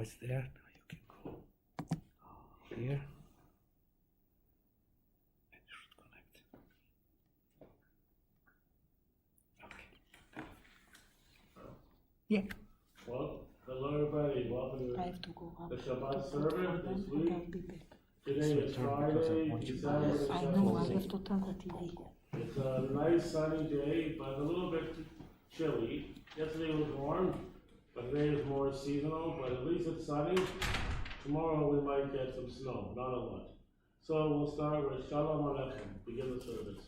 it's there. Now you can go here. It should connect. Okay. Yeah. Well, hello everybody. Welcome to I have to go up the to Shabbat put service for this them and week. I'll be back. Today is Friday, December the I know, I 17th. have to turn the TV. It's a nice sunny day, but a little bit chilly. Yesterday was warm, but today is more seasonal, but at least it's sunny. Tomorrow we might get some snow, not a lot. So we'll start with Shalom Aleichem, begin the service.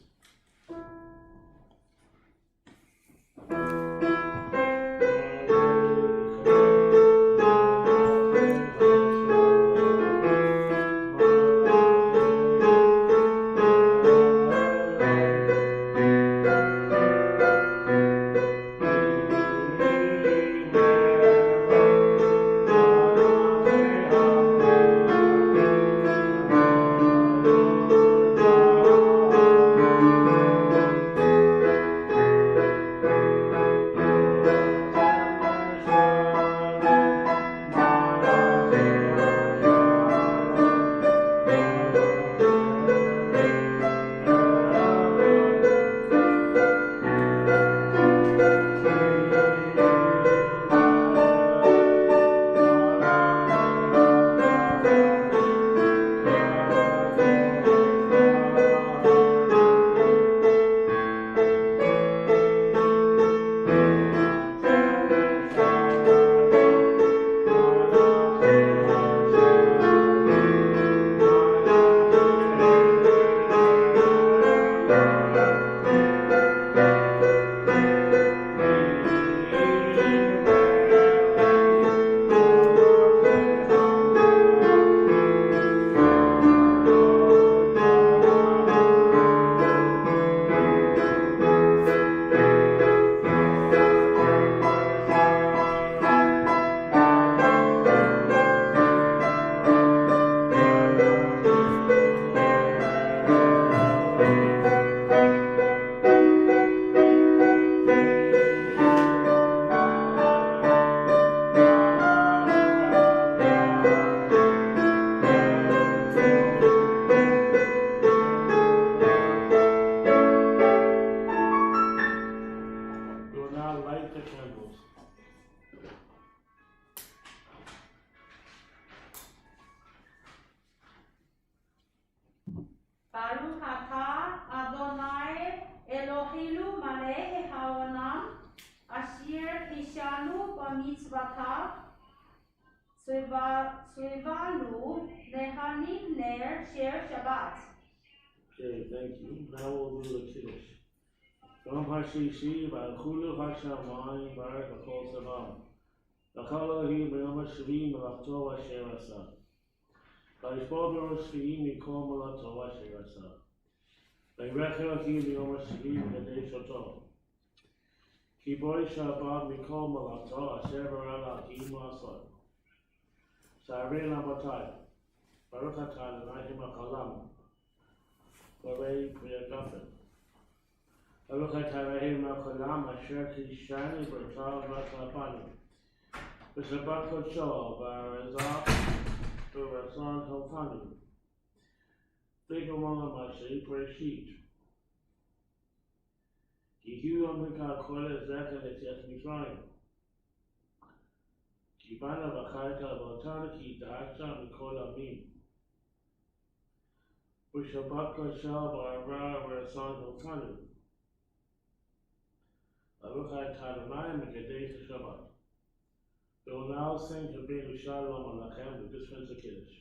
Baruch atah Adonai Eloheinu malei haolam asher hishanu b'mitzvotav tzivanu lehanim ner shel Shabbat. Okay, thank you. Now we'll do the Kiddush. Yom HaShishi, V'achulu HaShamayim, Barak HaKol Savam. L'chol Elohim b'yom HaShvi melachto asher asa. V'yishbo b'rosh Shvi mikol melachto asher asa. V'yirech Elohim b'yom HaShvi v'kadesh oto. Ki boi Shabbat mikol melachto asher bara l'achim la'asot. Sa'arei l'avotai. Baruch atah Adonai ha'chalam. Borei Priyagafen. Baruch atah Elohim HaCholam asher kishani b'ratav v'tzapani. B'shabbat kodsho v'arazah v'ratzon tolfani. V'gomon l'mashay Bereshit. Ki hu yom hikah kol ezecha l'tzias Mitzrayim. Ki bana v'chayta v'otana ki da'acha mikol amim. B'shabbat kodsho v'arazah v'ratzon tolfani. Baruch atah Adonai mekadesh Shabbat. We will now sing to bring Shalom Aleichem with this one's a Kiddush.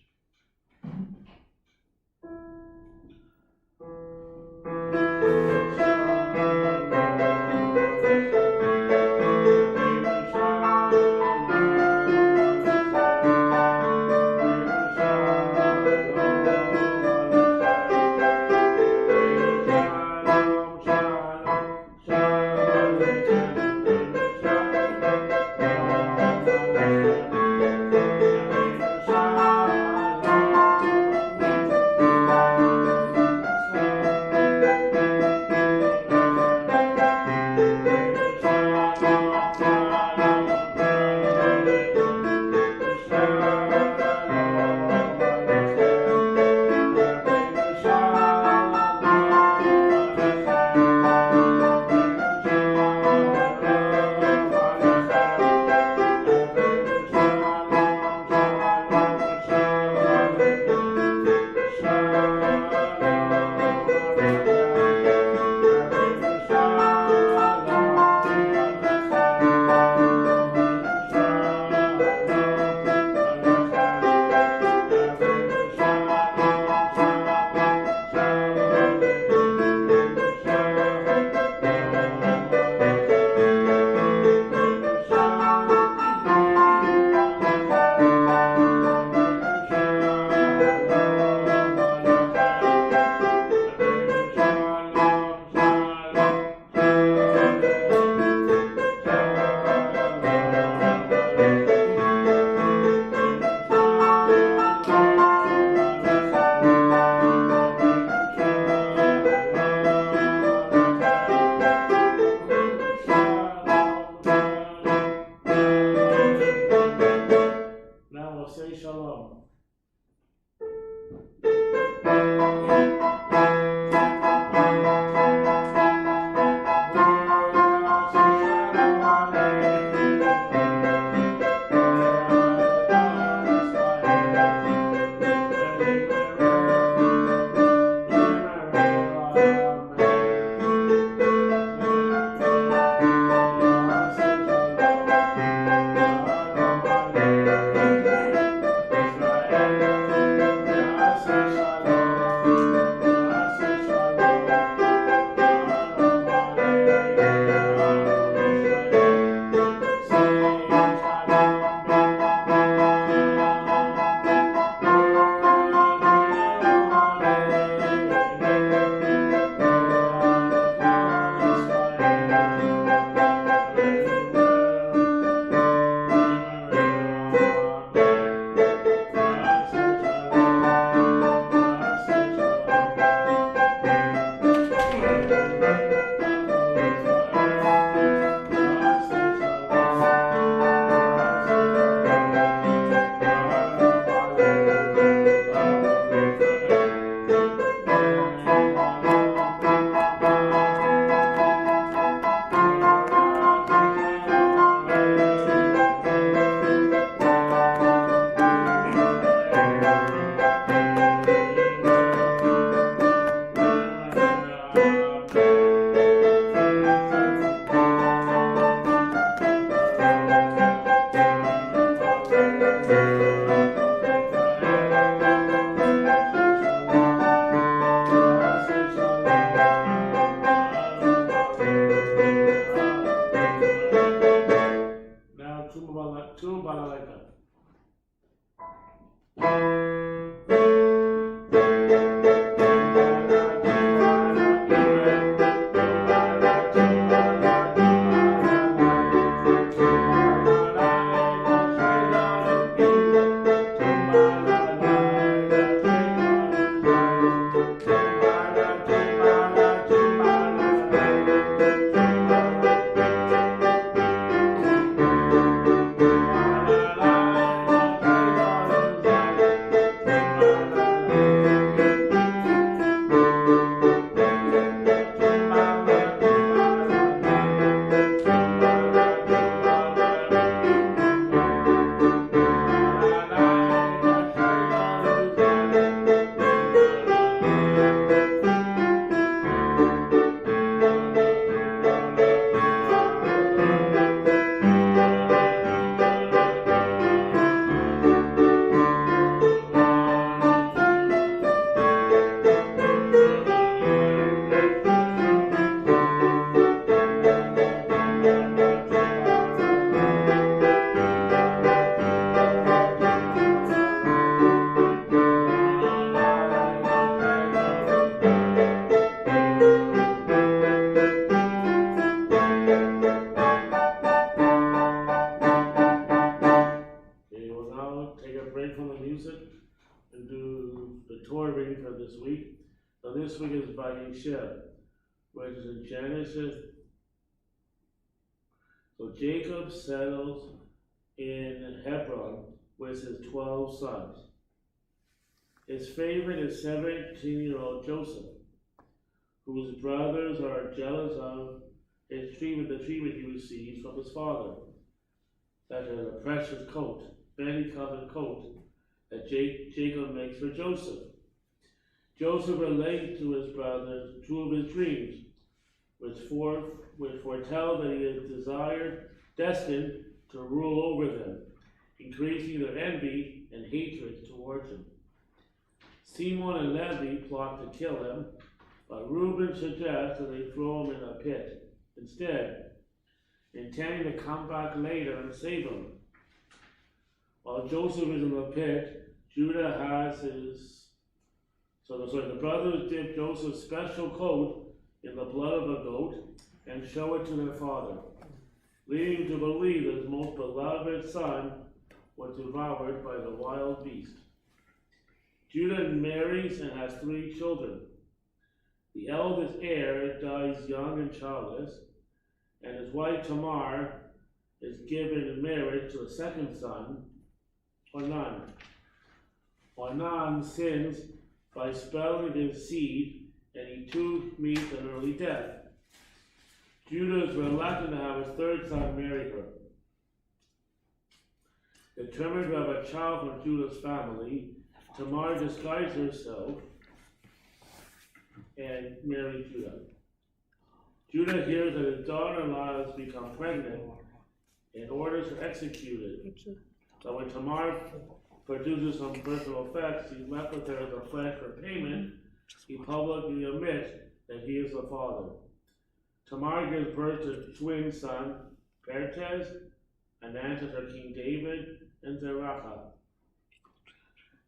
Tumbalalaika. And do the Torah reading for this week. So this week is Vayishev, which is in Genesis. So Jacob settles in Hebron with his 12 sons. His favorite is 17-year-old Joseph, whose brothers are jealous of his treatment, the treatment he receives from his father, such as a precious coat, many-colored coat, that Jacob makes for Joseph. Joseph relates to his brothers two of his dreams, which foretell that he is destined to rule over them, increasing their envy and hatred towards him. Simon and Levi plot to kill him, but Reuben suggests that they throw him in a pit instead, intending to come back later and save him. While Joseph is in the pit, Judah has the brothers dip Joseph's special coat in the blood of a goat and show it to their father, leading him to believe that his most beloved son was devoured by the wild beast. Judah marries and has 3 children. The eldest heir dies young and childless, and his wife Tamar is given in marriage to a second son, Onan. Onan sins by spelling his seed, and he too meets an early death. Judah is reluctant to have his third son marry her. Determined to have a child from Judah's family, Tamar disguised herself and married Judah. Judah hears that his daughter-in-law has become pregnant and orders her executed. So when Tamar produces some personal effects, he left with her as a pledge for payment. He publicly admits that he is the father. Tamar gives birth to twin sons, Perez, and ancestor King David, and Zeracha.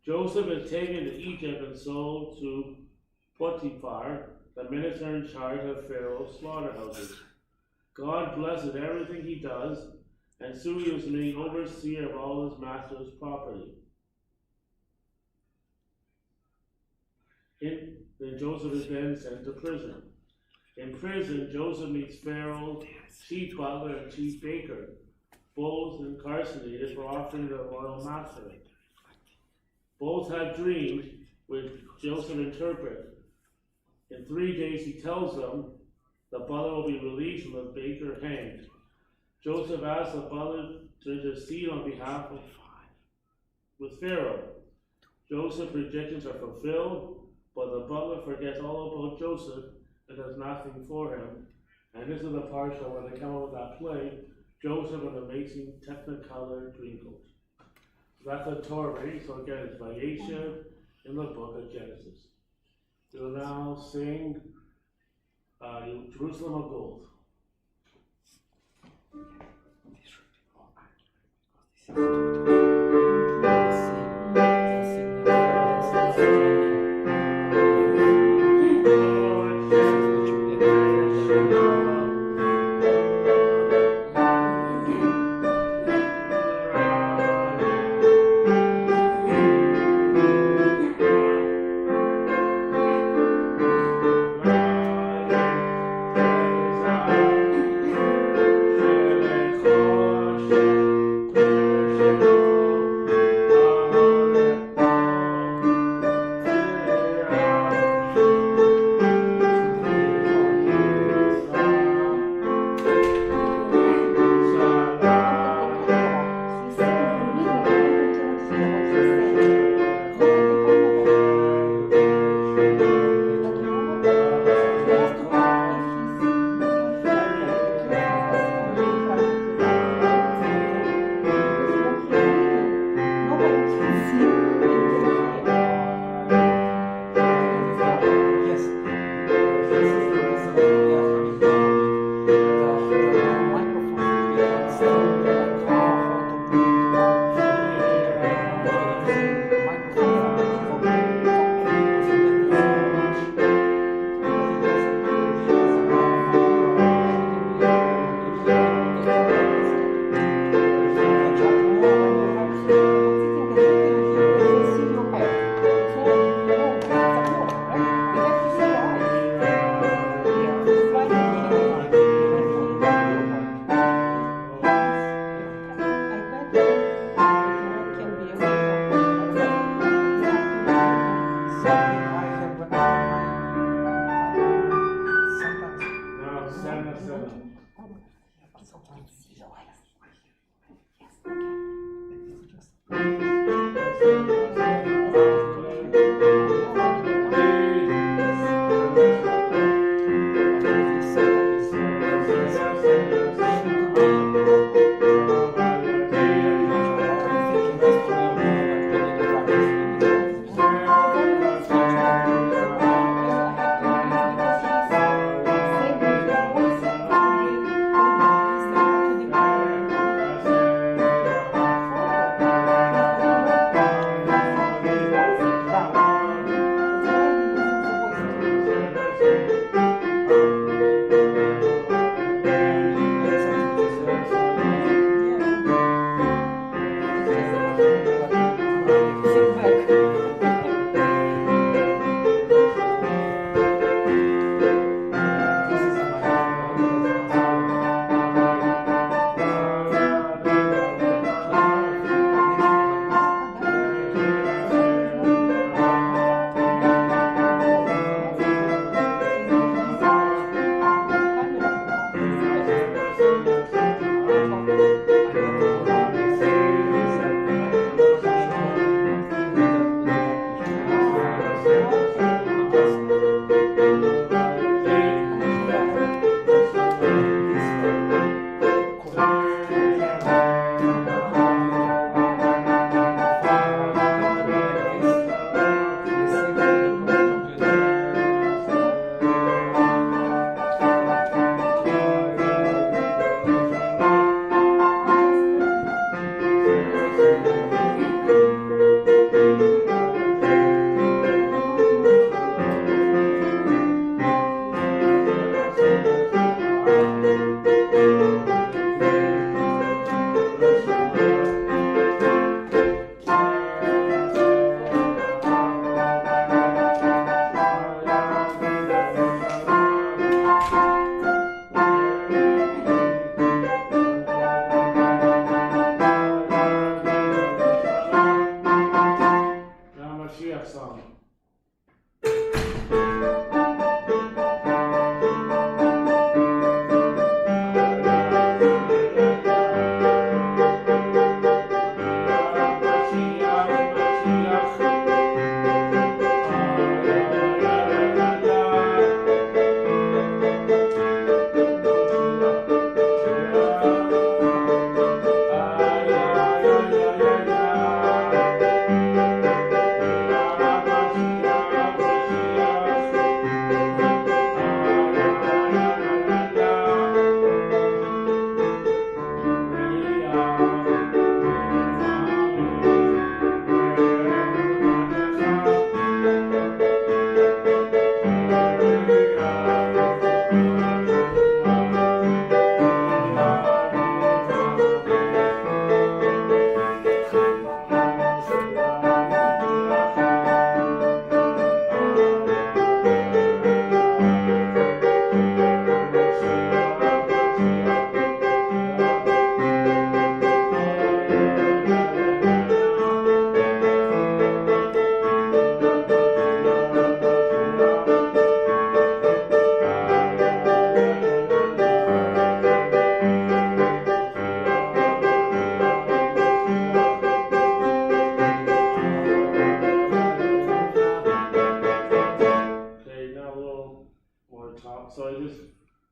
Joseph is taken to Egypt and sold to Potiphar, the minister in charge of Pharaoh's slaughterhouses. God blesses everything he does, and soon he was made overseer of all his master's property. Then Joseph is then sent to prison. In prison, Joseph meets Pharaoh's chief butler and chief baker, both incarcerated for offering their royal master. Both have dreams which Joseph interprets. In 3 days he tells them the butler will be released and the baker hanged. Joseph asks the butler to intercede on behalf of with Pharaoh. Joseph's predictions are fulfilled, but the butler forgets all about Joseph and does nothing for him. And this is the part where they come up with that play, Joseph and the amazing Technicolor Dreamcoat. So that's the Torah reading. So again, it's Vayeshev in the book of Genesis. We will now sing Jerusalem of Gold.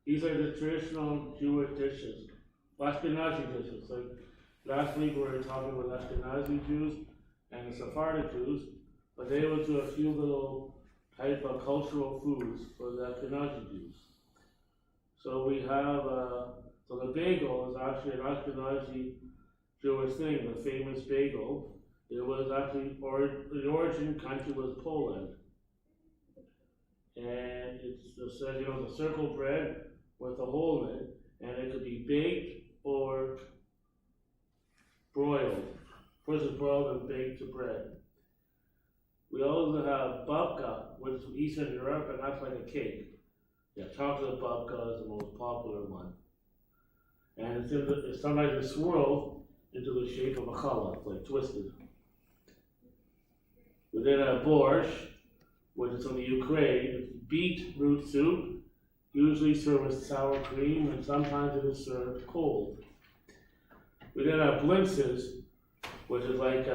These are the traditional Jewish dishes, Ashkenazi dishes. Like last week we were talking with Ashkenazi Jews and the Sephardic Jews, but they would do a few little type of cultural foods for the Ashkenazi Jews. So we have, so the bagel is actually an Ashkenazi Jewish thing, the famous bagel. It was actually, the origin country was Poland. And it's the circle bread with a hole in it, and it could be baked or broiled. First it's boiled and baked to bread. We also have babka, which is from Eastern Europe, and that's like a cake. Yeah, chocolate babka is the most popular one. And it's sometimes swirled into the shape of a challah, like twisted. We then have borscht, which is from the Ukraine. It's beetroot soup, usually served with sour cream, and sometimes it is served cold. We then have blintzes, which is like,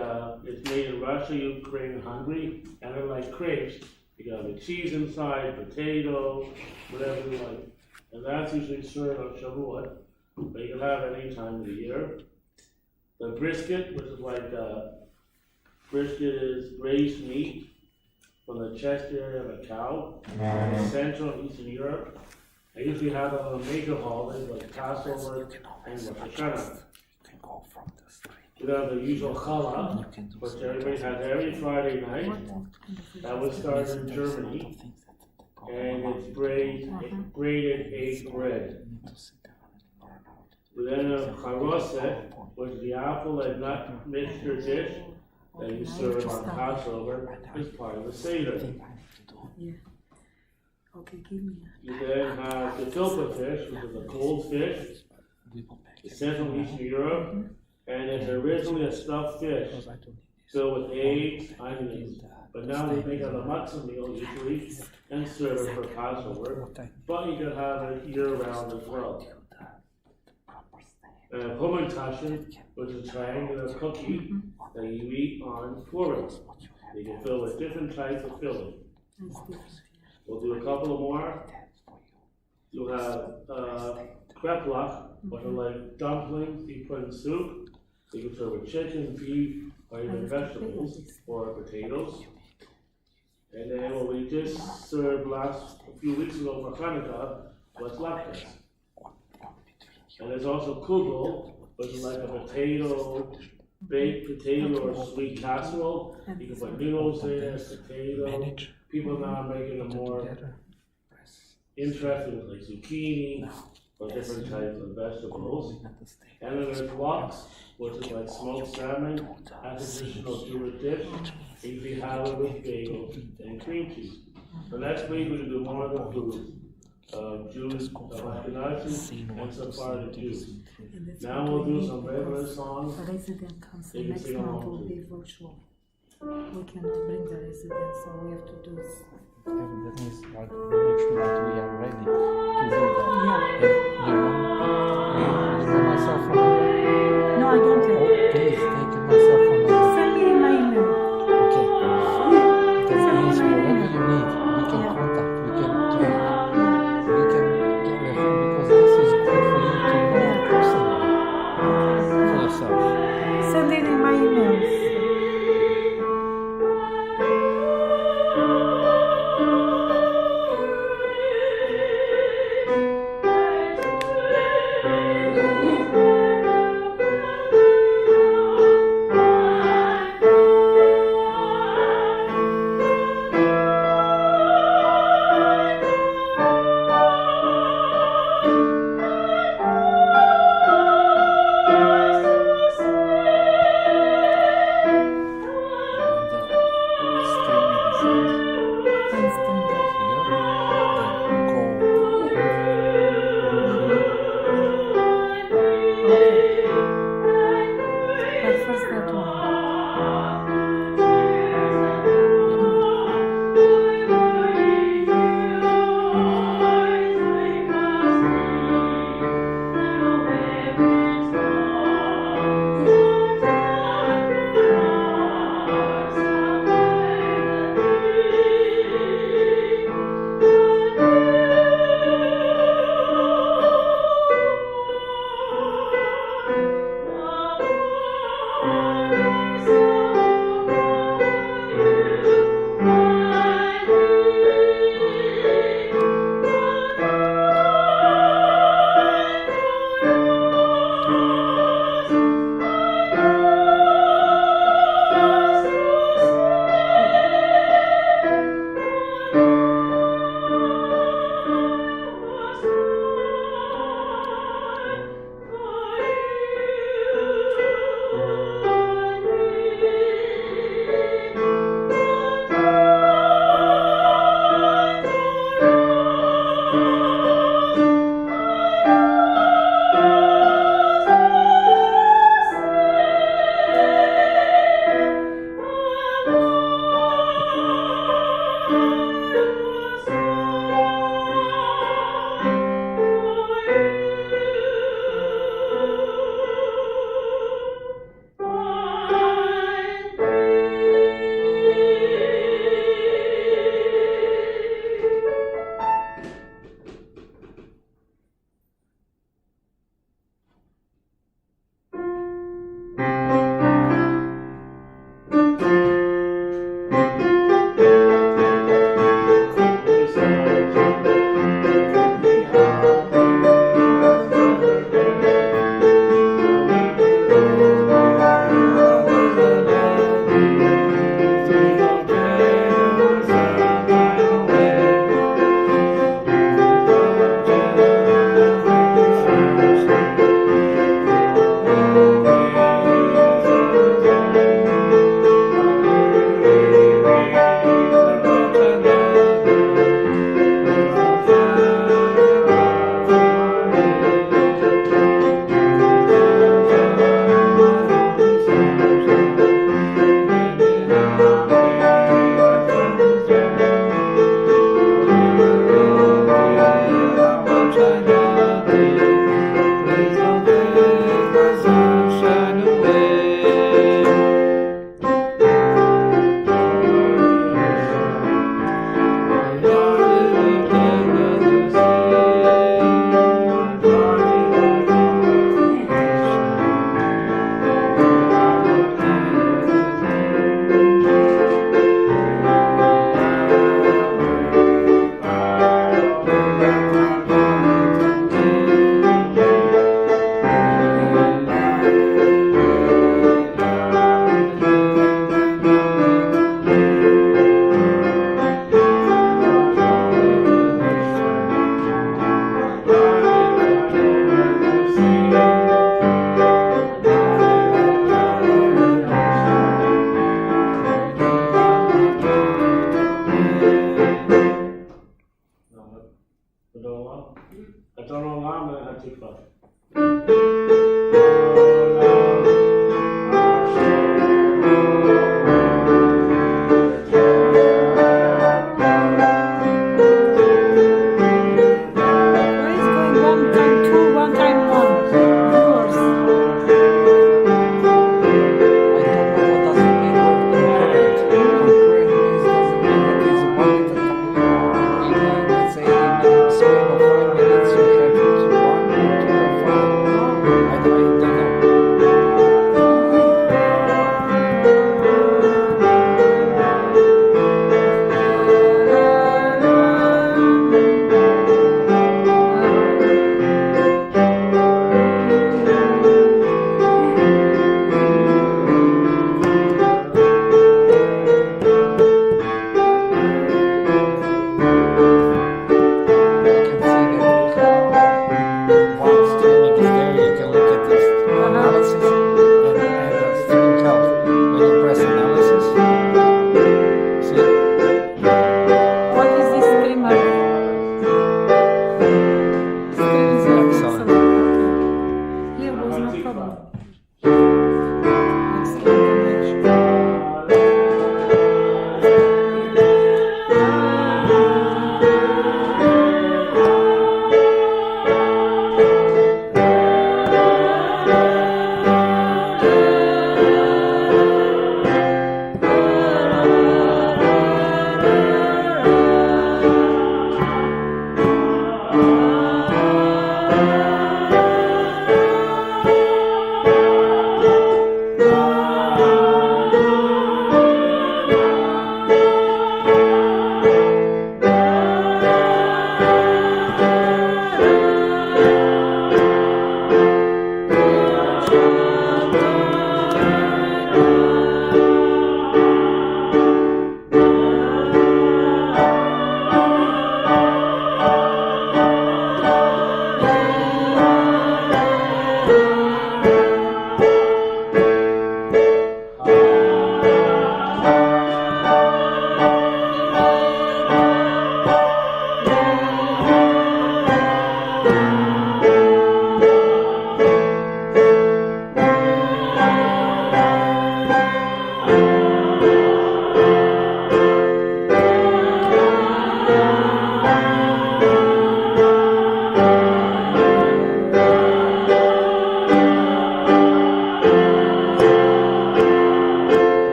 it's made in Russia, Ukraine, and Hungary, and they're like crepes. You got the cheese inside, potato, whatever you like. And that's usually served on Shavuot, but you can have it any time of the year. The brisket, which is like, brisket is braised meat from the chest area of a cow in Central and Eastern Europe. I usually have it on major holidays like Passover and Rosh Hashanah. We have the usual challah, which everybody has every Friday night. That was started in Germany, and it's braided egg bread. We then have charoset, which is the apple and nut mixture dish that you serve on Passover as part of the Seder. Yeah. Okay, give me. You then have the filter fish, which is a cold fish. It's Central and Eastern Europe, and it's originally a stuffed fish filled with eggs, onions. But now they make it a matzah meal usually and serve it for Passover. But you can have it year-round as well. Hummeltaschen, which is a triangular cookie that you eat on Purim. You can fill with different types of filling. We'll do a couple more. You'll have kreplach, which are like dumplings you put in soup. You can serve with chicken, beef, or even vegetables, or potatoes. And then what we just served a few weeks ago for Hanukkah was latkes. And there's also kugel, which is like a baked potato or sweet casserole. You can put noodles there, potato. People now are making them more interesting with like zucchini or different types of vegetables. And then there's lox, which is like smoked salmon, a traditional Jewish dish. Usually have it with bagel and cream cheese. The next week we'll do more of the foods. Jews, Ashkenazi, and Sephardic Jews. Now we'll do some regular songs. The resident council You can next sing month along will too. be virtual. We cannot bring the residents, so we have to do this. That means like we make sure that we are ready to do that. Yeah. And you know myself from number? No, I don't have. Oh, please take myself from number. Send me my email. Okay. That means whatever you need, we can contact, we can get your help because this is good for you to know personally for yourself. Send it in my emails.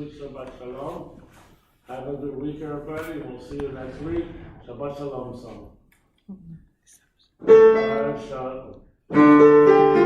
week. Shabbat Shalom. Have a good week, everybody. We'll see you next week. Shabbat Shalom, son. Shabbat Shalom.